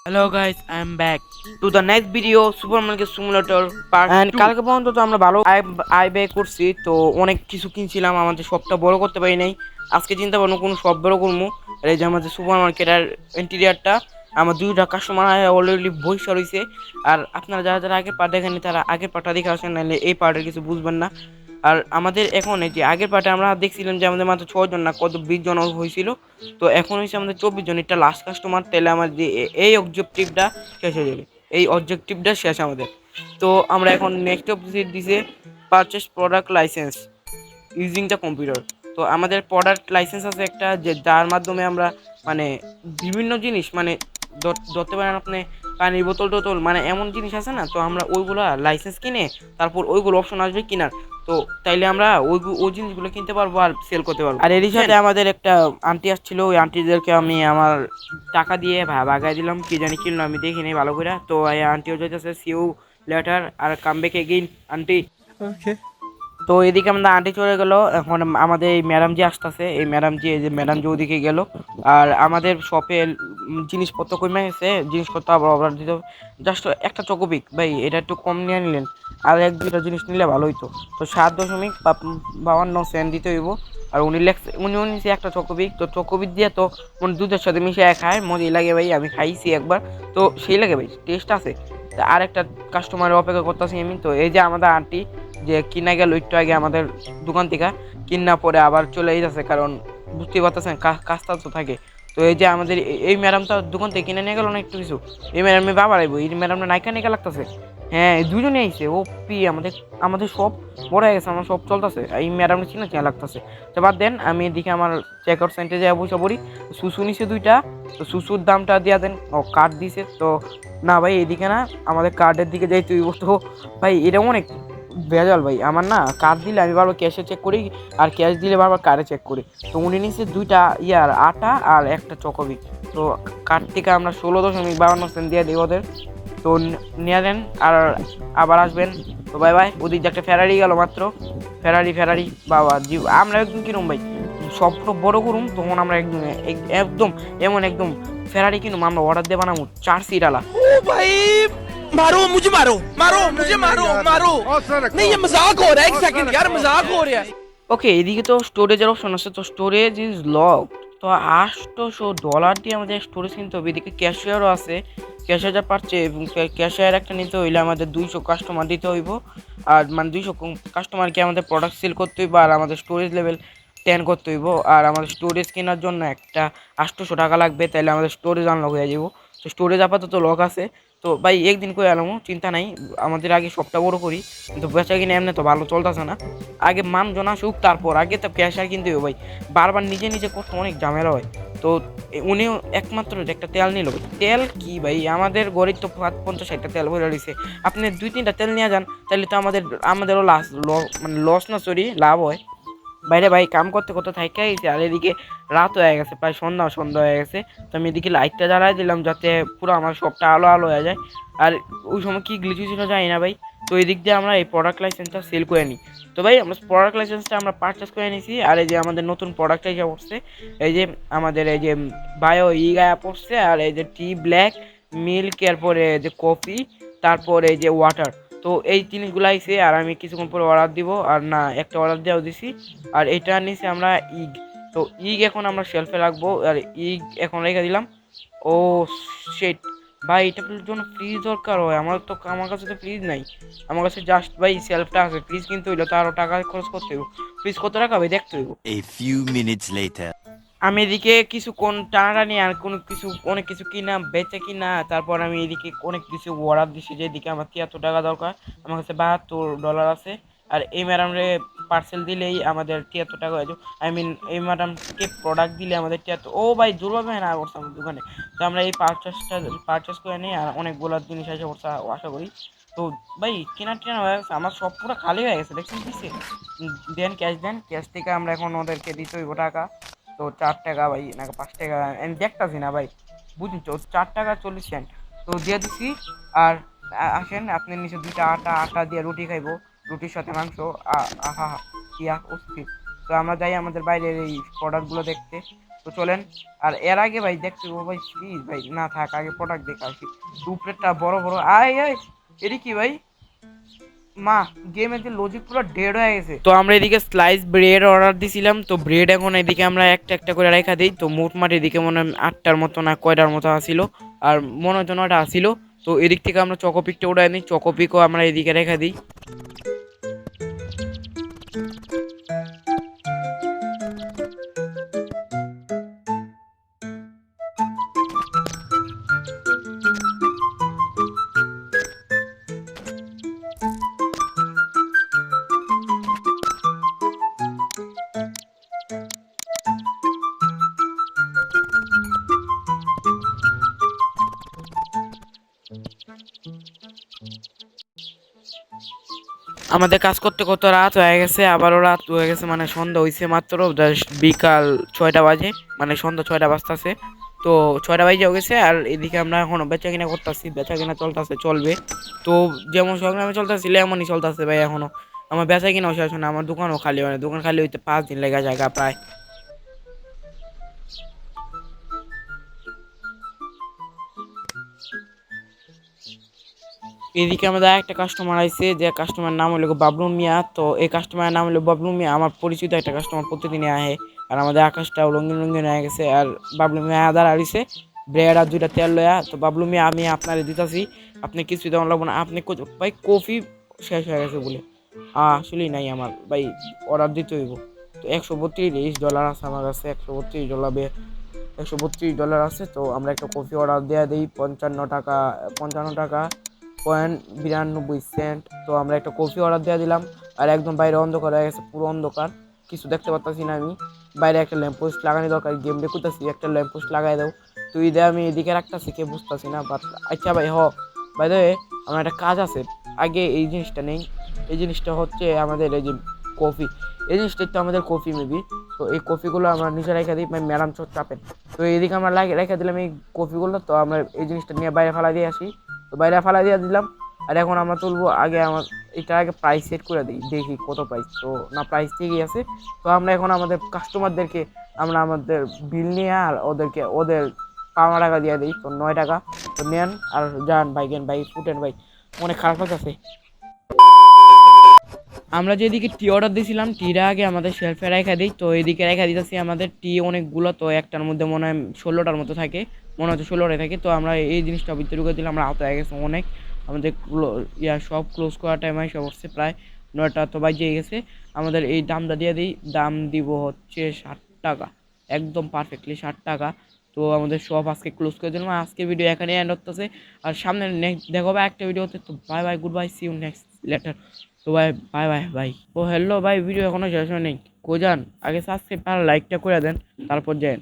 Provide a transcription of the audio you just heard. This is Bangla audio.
Hello guys, I'm back to the next video Supermarket Simulator Part 2 কালকে পর্যন্ত তো আমরা ভালো আয় ব্যয় করছি তো অনেক কিছু কিনছিলাম আমাদের শপটা বড় করতে পারি নাই আজকে চিন্তা ভাবনা কোনো শপ বড় করবো এই যে আমাদের সুপার মার্কেটের ইন্টেরিয়ারটা আমার দুইটা কাস্টমার অলরেডি বইসা রয়েছে আর আপনারা যারা যারা আগের পার্ট দেখেননি তারা আগের পার্টটা দেখে আসেন নাহলে এই পার্টের কিছু বুঝবেন না। আর আমাদের এখন এই যে আগের পার্টে আমরা দেখছিলাম যে আমাদের মাত্র 6 জন না কত 20 জন হয়েছিল, তো এখন হয়েছে আমাদের 24 জন। এটা লাস্ট কাস্টমার, তাহলে আমাদের এই অবজেক্টিভটা শেষ হয়ে যাবে, এই অবজেক্টিভটা শেষ আমাদের। তো আমরা এখন নেক্সট অবজেক্টিভ দিছে purchase product licence using the computer. তো আমাদের প্রোডাক্ট লাইসেন্স আছে একটা, যে যার মাধ্যমে আমরা মানে বিভিন্ন জিনিস মানে ধরতে পারেন আপনি পানির বোতল টোতল মানে এমন জিনিস আছে না, তো আমরা ওইগুলো লাইসেন্স কিনে তারপর ওইগুলো অপশন আসবে কিনার, তো তাইলে আমরা ওই জিনিসগুলো কিনতে পারবো আর সেল করতে পারবো। আর এরই সাথে আমাদের একটা আন্টি আসছিল, ওই আন্টিদেরকে আমি আমার টাকা দিয়ে ভাগাই দিলাম, কি জানি কিনলো আমি দেখিনি ভালো করে। তো এই আন্টিও যেতেছে সিউ লেটার আর কাম ব্যাক এগেইন আন্টি। ওকে, তো এদিকে আমাদের আন্টি চলে গেল, এখন আমাদের এই ম্যাডাম জি আসতেছে, এই ম্যাডাম জি এই যে ম্যাডাম জি ওদিকে গেল। আর আমাদের শপে জিনিসপত্র কমে গেছে, জিনিসপত্র আবার অর্ডার দিতে হবে। জাস্ট একটা চকোপিক ভাই, এটা একটু কম নিয়ে নিলেন, আর এক দুটা জিনিস নিলে ভালো হইতো। তো 7.52 সেন্ট দিতে হইব। আর উনি নিয়েছে একটা চকোপিক, তো চকোপিক দিয়ে তো মানে দুধের সাথে মিশিয়ে খায়, মজাই লাগে ভাই, আমি খাইছি একবার, তো সেই লাগে ভাই, টেস্ট আছে। আর একটা কাস্টমারের অপেক্ষা করতেছি আমি। তো এই যে আমাদের আন্টি যে কিনা গেল একটু আগে আমাদের দোকান থেকে, কিনা পরে আবার চলে যাচ্ছে, কারণ বুঝতেই পারতেছেন কাজটা তো থাকে। তো এই যে আমাদের এই ম্যাডামটা দোকান থেকে কিনে নিয়ে গেল না একটু কিছু, এই ম্যাডামে বাবা রাইবো, এই ম্যাডামটা নাইকা নাইকা লাগতেছে। হ্যাঁ, এই দুজনে আইছে ও পি, আমাদের আমাদের সব বড় হয়ে গেছে, আমার সব চলতেছে, এই ম্যাডামটা চিনা চেনা লাগতেছে। তো বাদ দেন, আমি এদিকে আমার চেক আউট সেন্টারে যাই বসে পড়ি। সুসু নিছে দুইটা, তো সুসুর দামটা দিয়া দেন। ও কার্ড দিছে তো, না ভাই এদিকে না, আমাদের কার্ডের দিকে যাই তুই। তো ভাই এটা অনেক ভেজাল ভাই, আমার না কার্ড দিলে আমি বারবার ক্যাশে চেক করি, আর ক্যাশ দিলে বারবার কার্ডে চেক করি। তো উনি নিচ্ছে দুইটা ইয়ার আটা আর একটা চকোবি, তো কার্ড থেকে আমরা 16.52 সেন্ট দিয়ে দিই ওদের। তো নিয়ে নেন আর আবার আসবেন। তো বাই বাই। ওদিক যে একটা ফেরারি গেল মাত্র, ফেরারি ফেরারি বাবা জি, আমরা একদম কিনুম ভাই, সব বড় করুম তখন আমরা একদম একদম এমন একদম ফেরারি কিনুম, আমরা অর্ডার দিয়ে বানাবো 4 সিট আলা। ओ भाई मारो मुझे मारो मारो मुझे मारो मारो नहीं ये मजाक हो रहा है एक सेकंड यार मजाक हो रहा है। ওকে, এদিকে তো স্টোরেজের অপশন আছে, তো স্টোরেজ ইজ লক। তো $800 দিয়ে আমাদের স্টোরেজ কিনতে হবে। এদিকে ক্যাশিয়ারও আছে, ক্যাশিয়ার পাচ্ছে, এবং ক্যাশিয়ার একটা নিতে হইলে আমাদের 200 কাস্টমার দিতে হইব। আর মানে 200 কাস্টমারকে আমাদের প্রোডাক্ট সেল করতে হইব, আর আমাদের স্টোরেজ লেভেল 10 করতে হইব। আর আমাদের স্টোরেজ কেনার জন্য একটা 800 টাকা লাগবে, তাইলে আমাদের স্টোরেজ আনলক হয়ে যাব। তো স্টোরেজ আপাতত লক আছে। তো ভাই একদিন করে আলামো, চিন্তা নাই, আমাদের আগে সবটা বড় করি, কিন্তু বেচা কিনে এমনি তো ভালো চলতেছে না। আগে মানুষজন আসুক, তারপর আগে তো ক্যাশার কিনতে হবে ভাই, বারবার নিজে নিজে করতে অনেক ঝামেলা হয়। তো উনিও একমাত্র যে একটা তেল নিল, তেল কি ভাই, আমাদের গরিব তো 50-60টা তেল ভরে রয়েছে, আপনি 2-3টা তেল নিয়ে যান, তাহলে তো আমাদেরও মানে লস না, সরি লাভ হয়। বাইরে ভাই কাম করতে করতে থাইকা গেছে, আর এদিকে রাত হয়ে গেছে, প্রায় সন্ধ্যা সন্ধ্যা হয়ে গেছে। তো আমি এদিকে লাইটটা জ্বালাই দিলাম যাতে পুরো আমার সবটা আলো আলো হয়ে যায়। আর ওই সময় কি গ্লিচ ছিল জানি না ভাই। তো এই দিক দিয়ে আমরা এই প্রোডাক্ট লাইসেন্সটা সেল করে নিই। তো ভাই আমরা প্রোডাক্ট লাইসেন্সটা আমরা পারচেস করে নিয়েছি। আর এই যে আমাদের নতুন প্রোডাক্টটা এসে পড়ছে, এই যে আমাদের এই যে বায়ো গায়া পড়ছে, আর এই যে টি ব্ল্যাক মিল্ক, এরপরে যে কফি, তারপর এই যে ওয়াটার। তো এই জিনিসগুলো আইছে, আর আমি কিছুক্ষণ পরে অর্ডার দিব, আর না একটা অর্ডার দেওয়া দিছি। আর এটা নিচে আমরা ইগ, তো ইগ এখন আমরা শেলফে রাখবো, আর ইগ এখন রেখে দিলাম। ও শিট ভাই, এটার জন্য ফ্রিজ দরকার হয়, আমার কাছে তো ফ্রিজ নাই, আমার কাছে জাস্ট ভাই সেলফটা আছে। ফ্রিজ কিনতে হইলো তো আরো টাকা খরচ করতে হইব, ফ্রিজ কত টাকা ভাই দেখতে হইব। A few minutes later. আমি এদিকে কিছুক্ষণ টানাটানি আর কোনো কিছু অনেক কিছু কিনা বেচে কিনা, তারপর আমি এদিকে অনেক কিছু অর্ডার দিছি, যে এদিকে আমার 73 টাকা দরকার, আমার কাছে $72 আছে। আর এই ম্যাডামরে পার্সেল দিলেই আমাদের 73 টাকা হয়ে যাবে, আই মিন এই ম্যাডামকে প্রোডাক্ট দিলে আমাদের 73। ও ভাই জোরভাবে না করছে আমার দোকানে। তো আমরা এই পারচেস করে নিই, আর অনেকগুলো জিনিস এসে পড়ছে আশা করি। তো ভাই কেনা টেনা হয়ে গেছে, আমার সব পুরো খালি হয়ে গেছে, দেখছেন দিচ্ছে। দেন ক্যাশ দেন, ক্যাশ থেকে আমরা এখন ওদেরকে দিতে হইব টাকা। তো 4 টাকা ভাই না 5 টাকা আমি দেখতাছি না ভাই, বুঝুন তো 4 টাকা 40 সেন্ট তো দিয়ে দিচ্ছি। আর আসেন আপনার নিচে দুইটা আটা দিয়ে রুটি খাইবো, রুটির সাথে মাংস, আহা হা ইয়া অস্থির। তো আমরা যাই আমাদের বাইরের এই প্রোডাক্টগুলো দেখতে। তো চলেন। আর এর আগে ভাই দেখতে ও ভাই প্লিজ ভাই না থাক, আগে প্রোডাক্ট দেখে আসি। উপরেরটা বড় বড় আয় আয়, এটি কি ভাই? মা, গেমের যে লজিক পুরো ডেড হয়ে গেছে। তো আমরা এদিকে স্লাইস ব্রেড অর্ডার দিছিলাম, তো ব্রেড এখন এদিকে আমরা একটা একটা করে রেখা দিই। তো মোটমাট এদিকে মনে হয় 8টার মতো না কয়টার মতো আসিল, আর মনে হয় যেন ওটা আসিল। তো এদিক থেকে আমরা চকোপিকটা উঠাই নিই, চকোপিকও আমরা এদিকে রেখা দিই। আমাদের কাজ করতে করতে রাত হয়ে গেছে, আবারও রাত হয়ে গেছে, মানে সন্ধ্যা হয়েছে মাত্র, জাস্ট বিকাল 6টা বাজে, মানে সন্ধ্যা 6টা বাজতেছে। তো 6টা বাজে গেছে, আর এদিকে আমরা এখনো বেচা কিনা করতেছি, বেচা কিনা চলতেছে, চলবে। তো যেমন সংগ্রামে চলতেছিল এমনই চলতেছে ভাই। এখনো আমার বেচা কিনাও শেষ হয় না, আমার দোকানও খালি হয় না, দোকান খালি হইতে 5 দিন লেগে যায় প্রায়। এদিকে আমাদের একটা কাস্টমার আইছে, যে কাস্টমার নাম হলো বাবলু মিয়া। তো এই কাস্টমারের নাম হলো বাবলু মিয়া, আমার পরিচিত একটা কাস্টমার, প্রতিদিনই আহে। আর আমাদের আকাশটাও রঙিন রঙিন হয়ে গেছে। আর বাবলু মিয়া আদার আড়িছে ব্রেড আর 2টা তেল লয়া। তো বাবলু মিয়া আমি আপনারে দিতাছি, আপনি কিছু দেওয়া লাগবো না। আপনি ভাই কফি শেষ হয়ে গেছে বলে আসলেই নাই আমার ভাই, অর্ডার দিতে হইব। তো $132 আছে আমার কাছে, $132 আছে। তো আমরা একটা কফি অর্ডার দেওয়া দিই 55 টাকা, 55 টাকা 92 সেন্ট। তো আমরা একটা কফি অর্ডার দিয়ে দিলাম। আর একদম বাইরে অন্ধকার হয়ে গেছে, পুরো অন্ধকার, কিছু দেখতে পাচ্ছি না আমি। বাইরে একটা ল্যাম্প পোস্ট লাগানো দরকার, গেম দেখতেছি, একটা ল্যাম্প পোস্ট লাগাই দাও। তো ঈদে আমি এদিকে রাখতেছি, কে বুঝতেছি না, বাট আচ্ছা ভাই ভাই দে, আমার একটা কাজ আছে। আগে এই জিনিসটা নেই, এই জিনিসটা হচ্ছে আমাদের এই যে কফি, এই জিনিসটা তো আমাদের কফি মেবি। তো এই কফিগুলো আমরা নিচে রেখে দিই, ম্যাডাম চাপেন। তো এইদিকে আমরা রেখে দিলাম এই কফিগুলো। তো আমরা এই জিনিসটা নিয়ে বাইরে ফেলা দিয়ে আসি। তো বাইরে ফেলা দিয়ে দিলাম। আর এখন আমরা তুলবো, আগে এটা আগে প্রাইস সেট করে দিই, দেখি কত প্রাইস। তো না, প্রাইস ঠিকই আছে। তো আমরা এখন আমাদের কাস্টমারদেরকে আমরা আমাদের বিল নিয়ে আর ওদের পাওনা টাকা দিয়ে দিই। তো 9 টাকা। তো নেন আর যান ভাই, গেন ভাই, ফুটেন ভাই, অনেক খারাপ লাগছে। আমরা যেদিকে টি অর্ডার দিয়েছিলাম, টিটা আগে আমাদের শেলফে রেখা দিই। তো এইদিকে রেখা দিতেছি আমাদের টি অনেকগুলো, তো একটার মধ্যে মনে হয় 16টার মতো থাকে, মনে হচ্ছে 16টাই থাকে। তো আমরা এই জিনিসটা ভিতরে ঢুকে দিলাম, আমরা আহত হয়ে গেছে অনেক। আমাদের সব ক্লোজ করার টাইম এসে পড়ছে, প্রায় 9টা তো বাজিয়ে গেছে। আমাদের এই দামটা দিয়ে দিই, দাম দিব হচ্ছে 60 টাকা, একদম পারফেক্টলি 60 টাকা। তো আমাদের সব আজকে ক্লোজ করে দিলাম। আজকে ভিডিও এখানে এন্ড হতেছে, আর সামনে নেক্সট দেখো একটা ভিডিওতে। তো bye bye, good bye, see you next later. তো ভাই বাই বাই ভাই। ও হ্যালো ভাই, ভিডিও এখনো শেষ হয় নাই, কো যান? আগে সাবস্ক্রাইব আর লাইকটা করে দেন, তারপর যান।